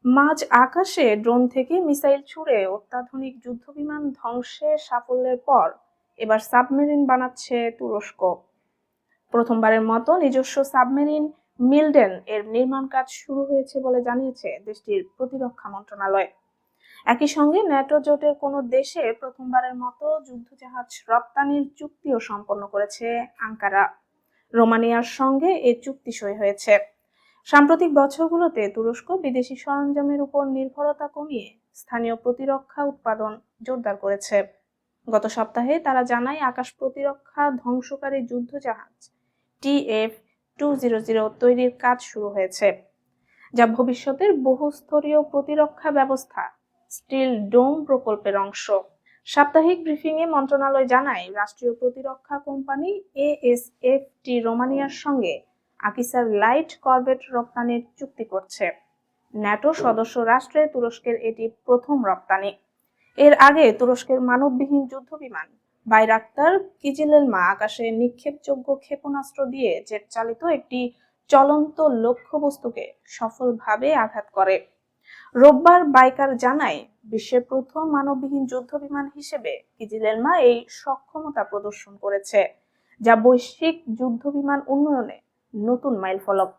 মাঝ আকাশে ড্রোন থেকে মিসাইল ছুড়ে অত্যাধুনিক যুদ্ধবিমান ধ্বংসের সাফল্যের পর এবার সাবমেরিন বানাচ্ছে তুরস্ক। প্রথমবারের মতো নিজস্ব সাবমেরিন মিলডেন এর নির্মাণ কাজ শুরু হয়েছে বলে জানিয়েছে দেশটির প্রতিরক্ষা মন্ত্রণালয়। একই সঙ্গে ন্যাটো জোটের কোনো দেশে প্রথমবারের মতো যুদ্ধজাহাজ রপ্তানির চুক্তিও সম্পন্ন করেছে আঙ্কারা। রোমানিয়ার সঙ্গে এই চুক্তি সই হয়েছে। সাম্প্রতিক বছরগুলোতে তুরস্ক বিদেশি সরঞ্জামের উপর নির্ভরতা কমিয়ে স্থানীয় প্রতিরক্ষা উৎপাদন জোরদার করেছে। গত সপ্তাহে তারা জানায় আকাশ প্রতিরক্ষা ধ্বংসকারী যুদ্ধজাহাজ TF-200 তৈরির কাজ শুরু হয়েছে, যা ভবিষ্যতের বহুস্তরীয় প্রতিরক্ষা ব্যবস্থা স্টিল ডোম প্রকল্পের অংশ। সাপ্তাহিক ব্রিফিংয়ে মন্ত্রণালয় জানায় রাষ্ট্রীয় প্রতিরক্ষা কোম্পানি ASFT রোমানিয়ার সঙ্গে আকিসার লাইট করভেট রপ্তানির চুক্তি করছে। ন্যাটো সদস্য রাষ্ট্রে তুরস্কের এটি প্রথম রপ্তানি। এর আগে তুরস্কের মানববিহীন যুদ্ধবিমান বাইরাক্তার কিজিলেলমা আকাশে নিক্ষেপযোগ্য ক্ষেপণাস্ত্র দিয়ে জেট চালিত একটি চলন্ত লক্ষ্যবস্তুকে সফলভাবে আঘাত করে। রোববার বাইকার জানায় বিশ্বের প্রথম মানববিহীন যুদ্ধবিমান হিসেবে কিজিলেলমা এই সক্ষমতা প্রদর্শন করেছে, যা বৈশ্বিক যুদ্ধবিমান উন্নয়নে নতুন মাইলফলক।